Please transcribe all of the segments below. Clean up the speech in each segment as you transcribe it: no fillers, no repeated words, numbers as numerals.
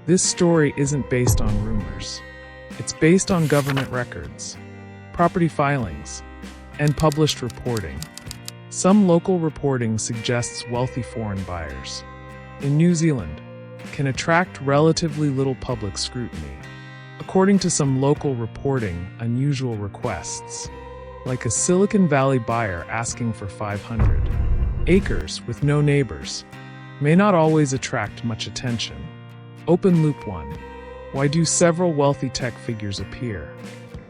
This story isn't based on rumors. It's based on government records, property filings, and published reporting. Some local reporting suggests wealthy foreign buyers in New Zealand can attract relatively little public scrutiny. According to some local reporting, unusual requests, like a Silicon Valley buyer asking for 500 acres with no neighbors, may not always attract much attention. Open Loop 1. Why do several wealthy tech figures appear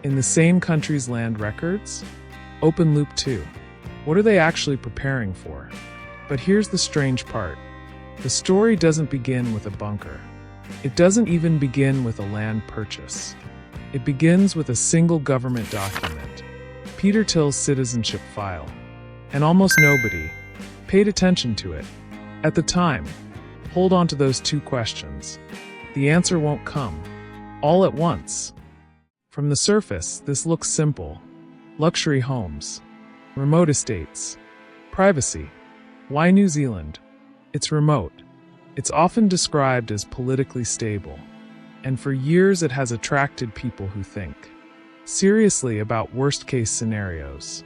in the same country's land records? Open Loop 2. What are they actually preparing for? But here's the strange part. The story doesn't begin with a bunker. It doesn't even begin with a land purchase. It begins with a single government document, Peter Thiel's citizenship file. And almost nobody paid attention to it at the time. Hold on to those two questions. The answer won't come all at once. From the surface, this looks simple. Luxury homes, remote estates, privacy. Why New Zealand? It's remote. It's often described as politically stable, and for years it has attracted people who think seriously about worst-case scenarios.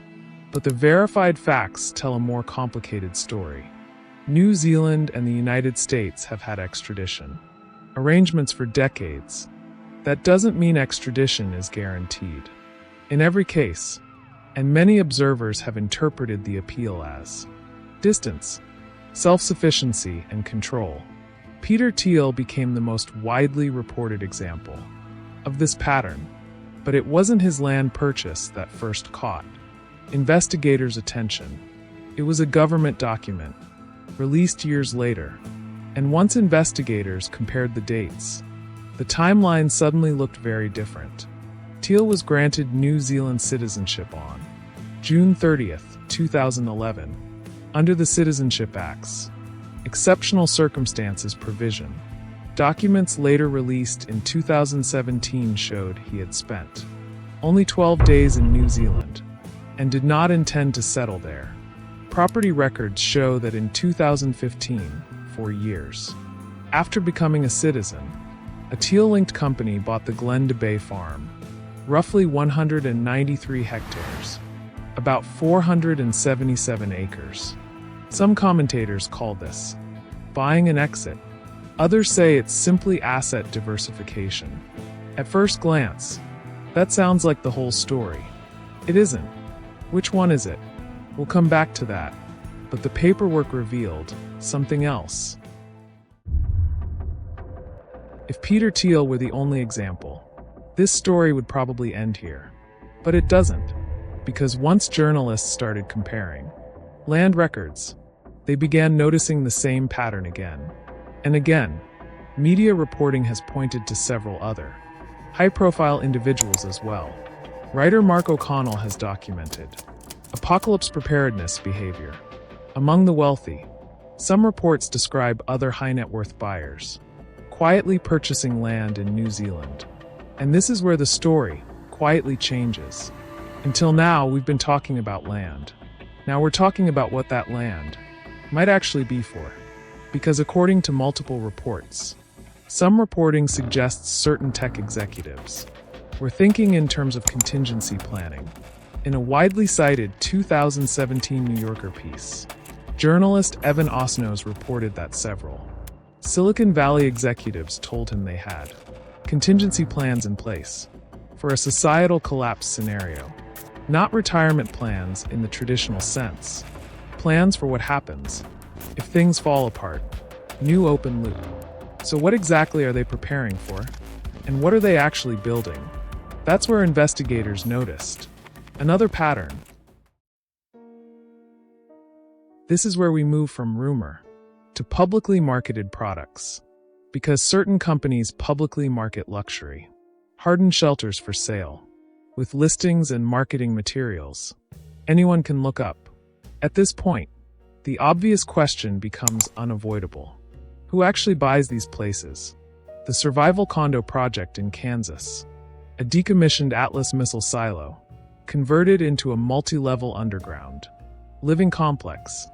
But the verified facts tell a more complicated story. New Zealand and the United States have had extradition arrangements for decades. That doesn't mean extradition is guaranteed in every case, and many observers have interpreted the appeal as distance, self-sufficiency, and control. Peter Thiel became the most widely reported example of this pattern, but it wasn't his land purchase that first caught investigators' attention. It was a government document, released years later, and once investigators compared the dates, the timeline suddenly looked very different. Thiel was granted New Zealand citizenship on June 30th, 2011, under the Citizenship Act's Exceptional Circumstances provision. Documents later released in 2017 showed he had spent only 12 days in New Zealand and did not intend to settle there. Property records show that in 2015, 4 years after becoming a citizen, a Thiel-linked company bought the Glenda Bay Farm, roughly 193 hectares, about 477 acres. Some commentators call this buying an exit. Others say it's simply asset diversification. At first glance, that sounds like the whole story. It isn't. Which one is it? We'll come back to that. But the paperwork revealed something else. If Peter Thiel were the only example, this story would probably end here. But it doesn't, because once journalists started comparing land records, they began noticing the same pattern again and again. Media reporting has pointed to several other high-profile individuals as well. Writer Mark O'Connell has documented apocalypse preparedness behavior among the wealthy. Some reports describe other high-net-worth buyers quietly purchasing land in New Zealand. And this is where the story quietly changes. Until now, we've been talking about land. Now we're talking about what that land might actually be for. Because according to multiple reports, some reporting suggests certain tech executives were thinking in terms of contingency planning. In a widely cited 2017 New Yorker piece, journalist Evan Osnos reported that several Silicon Valley executives told him they had contingency plans in place for a societal collapse scenario. Not retirement plans in the traditional sense. Plans for what happens if things fall apart. New open loop. So what exactly are they preparing for? And what are they actually building? That's where investigators noticed another pattern. This is where we move from rumor to publicly marketed products. Because certain companies publicly market luxury, hardened shelters for sale, with listings and marketing materials anyone can look up. At this point, the obvious question becomes unavoidable. Who actually buys these places? The Survival Condo Project in Kansas, a decommissioned Atlas missile silo, converted into a multi-level underground living complex.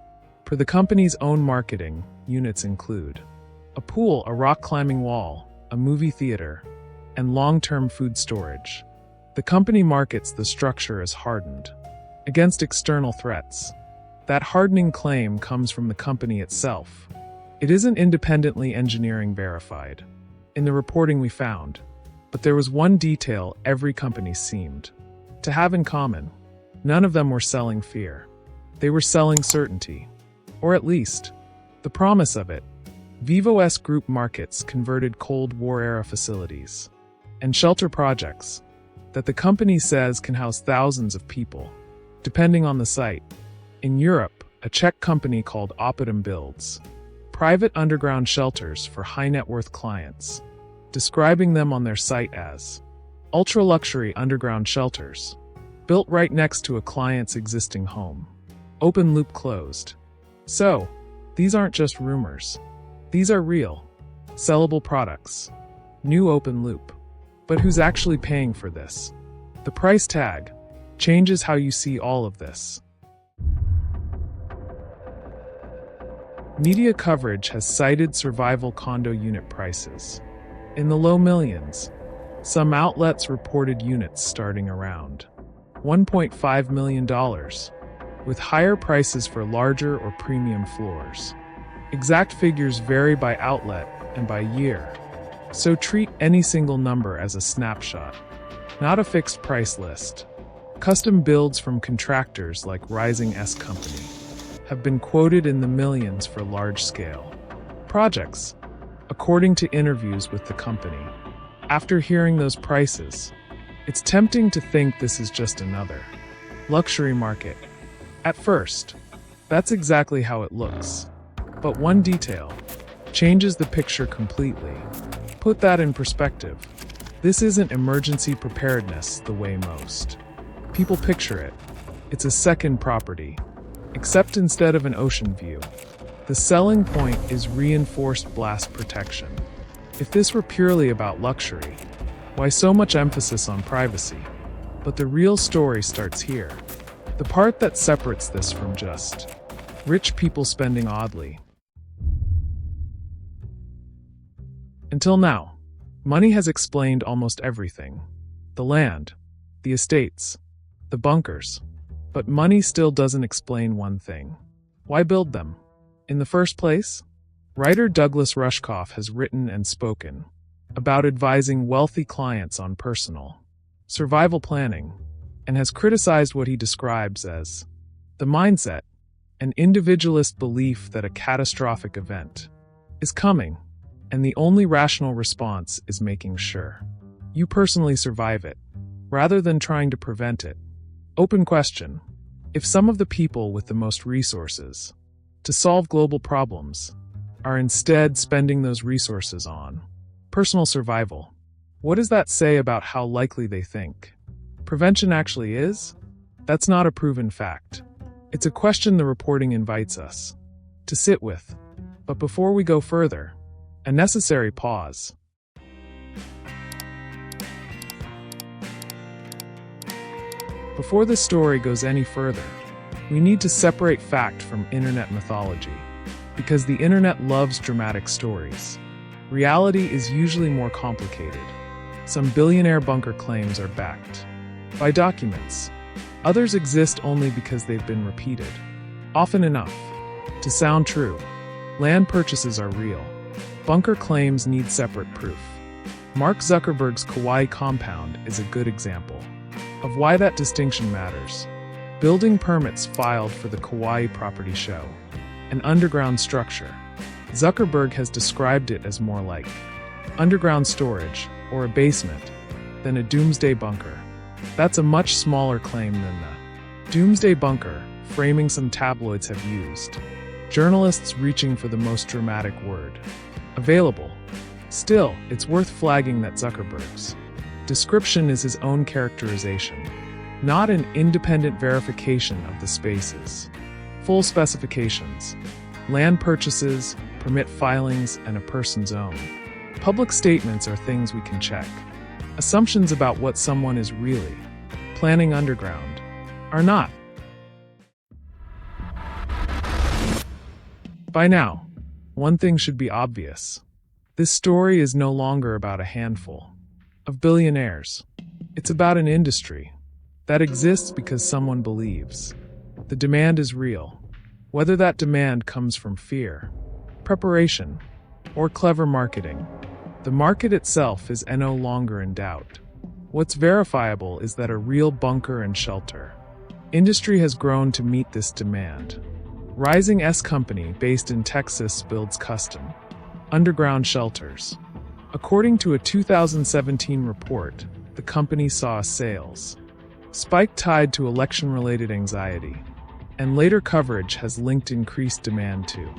Per the company's own marketing, units include a pool, a rock climbing wall, a movie theater, and long-term food storage. The company markets the structure as hardened against external threats. That hardening claim comes from the company itself. It isn't independently engineering verified in the reporting we found, but there was one detail every company seemed to have in common. None of them were selling fear. They were selling certainty, or at least the promise of it. Vivo-S Group markets converted Cold War-era facilities and shelter projects that the company says can house thousands of people, depending on the site. In Europe, a Czech company called Opidum builds private underground shelters for high-net-worth clients, describing them on their site as ultra-luxury underground shelters, built right next to a client's existing home. Open loop closed. So, these aren't just rumors. These are real, sellable products. New open loop. But who's actually paying for this? The price tag changes how you see all of this. Media coverage has cited survival condo unit prices in the low millions. Some outlets reported units starting around $1.5 million, with higher prices for larger or premium floors. Exact figures vary by outlet and by year, so treat any single number as a snapshot, not a fixed price list. Custom builds from contractors like Rising S Company have been quoted in the millions for large-scale projects, according to interviews with the company. After hearing those prices, it's tempting to think this is just another luxury market. At first, that's exactly how it looks. But one detail changes the picture completely. Put that in perspective. This isn't emergency preparedness the way most people picture it. It's a second property, except instead of an ocean view. The selling point is reinforced blast protection. If this were purely about luxury, why so much emphasis on privacy? But the real story starts here. The part that separates this from just rich people spending oddly. Until now, money has explained almost everything. The land, the estates, the bunkers. But money still doesn't explain one thing. Why build them? In the first place? Writer Douglas Rushkoff has written and spoken about advising wealthy clients on personal survival planning, and has criticized what he describes as the mindset, an individualist belief that a catastrophic event is coming, and the only rational response is making sure you personally survive it, rather than trying to prevent it. Open question. If some of the people with the most resources to solve global problems are instead spending those resources on personal survival, what does that say about how likely they think prevention actually is? That's not a proven fact. It's a question the reporting invites us to sit with. But before we go further, a necessary pause. Before this story goes any further, we need to separate fact from internet mythology, because the internet loves dramatic stories. Reality is usually more complicated. Some billionaire bunker claims are backed by documents. Others exist only because they've been repeated often enough to sound true. Land purchases are real. Bunker claims need separate proof. Mark Zuckerberg's Kauai compound is a good example of why that distinction matters. Building permits filed for the Kauai property show an underground structure. Zuckerberg has described it as more like underground storage or a basement than a doomsday bunker. That's a much smaller claim than the doomsday bunker framing some tabloids have used. Journalists reaching for the most dramatic word available. Still, it's worth flagging that Zuckerberg's description is his own characterization, not an independent verification of the spaces. Full specifications, land purchases, permit filings, and a person's own public statements are things we can check. Assumptions about what someone is really planning underground are not. By now, one thing should be obvious. This story is no longer about a handful of billionaires. It's about an industry that exists because someone believes. The demand is real. Whether that demand comes from fear, preparation, or clever marketing, the market itself is no longer in doubt. What's verifiable is that a real bunker and shelter industry has grown to meet this demand. Rising S company based in Texas builds custom underground shelters. According to a 2017 report, the company saw a sales spike tied to election-related anxiety, and later coverage has linked increased demand to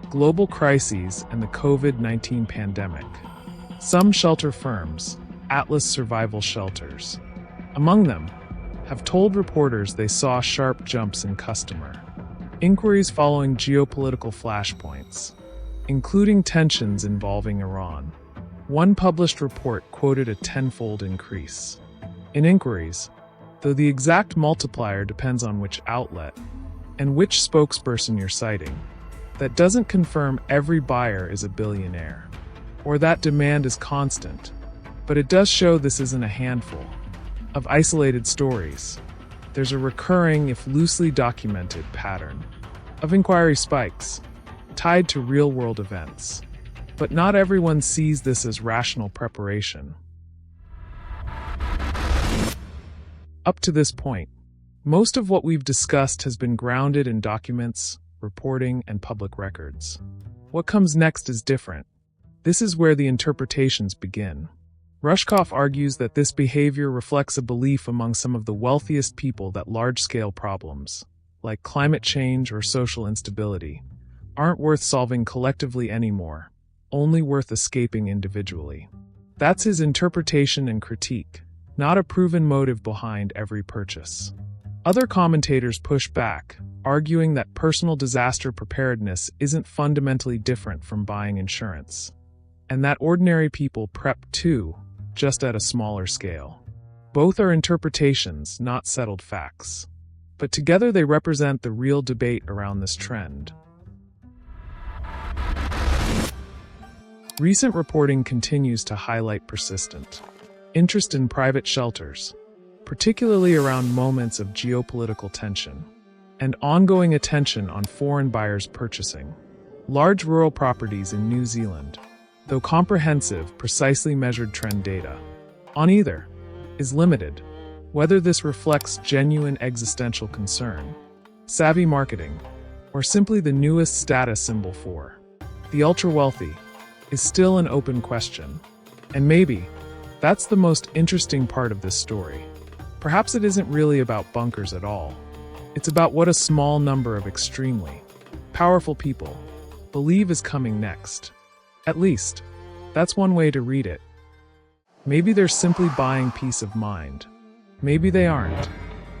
global crises and the COVID-19 pandemic. Some shelter firms, Atlas Survival Shelters, among them, have told reporters they saw sharp jumps in customer inquiries following geopolitical flashpoints, including tensions involving Iran. One published report quoted a tenfold increase in inquiries, though the exact multiplier depends on which outlet and which spokesperson you're citing. That doesn't confirm every buyer is a billionaire, or that demand is constant, but it does show this isn't a handful of isolated stories. There's a recurring, if loosely documented, pattern of inquiry spikes tied to real-world events. But not everyone sees this as rational preparation. Up to this point, most of what we've discussed has been grounded in documents, reporting, and public records. What comes next is different. This is where the interpretations begin. Rushkoff argues that this behavior reflects a belief among some of the wealthiest people that large-scale problems, like climate change or social instability, aren't worth solving collectively anymore, only worth escaping individually. That's his interpretation and critique, not a proven motive behind every purchase. Other commentators push back, arguing that personal disaster preparedness isn't fundamentally different from buying insurance, and that ordinary people prep too, just at a smaller scale. Both are interpretations, not settled facts. But together they represent the real debate around this trend. Recent reporting continues to highlight persistent interest in private shelters, particularly around moments of geopolitical tension, and ongoing attention on foreign buyers purchasing large rural properties in New Zealand, though comprehensive, precisely measured trend data on either is limited. Whether this reflects genuine existential concern, savvy marketing, or simply the newest status symbol for the ultra-wealthy is still an open question. And maybe that's the most interesting part of this story. Perhaps it isn't really about bunkers at all. It's about what a small number of extremely powerful people believe is coming next. At least, that's one way to read it. Maybe they're simply buying peace of mind. Maybe they aren't.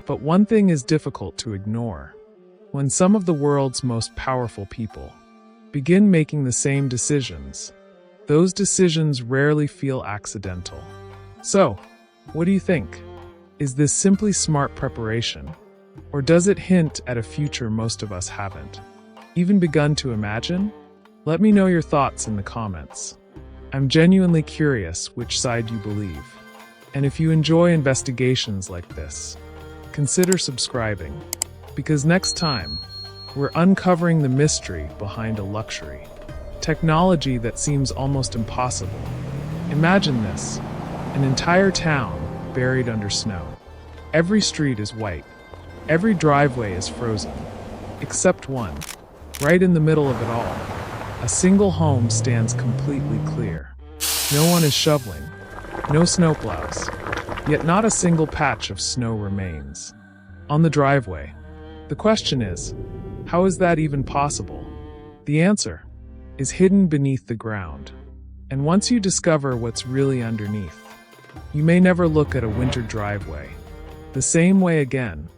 But one thing is difficult to ignore. When some of the world's most powerful people begin making the same decisions, those decisions rarely feel accidental. So, what do you think? Is this simply smart preparation? Or does it hint at a future most of us haven't even begun to imagine? Let me know your thoughts in the comments. I'm genuinely curious which side you believe. And if you enjoy investigations like this, consider subscribing, because next time, we're uncovering the mystery behind a luxury technology that seems almost impossible. Imagine this, an entire town buried under snow. Every street is white. Every driveway is frozen, except one. Right in the middle of it all, a single home stands completely clear. No one is shoveling, no snowplows, yet not a single patch of snow remains on the driveway. The question is, how is that even possible? The answer is hidden beneath the ground. And once you discover what's really underneath, you may never look at a winter driveway the same way again.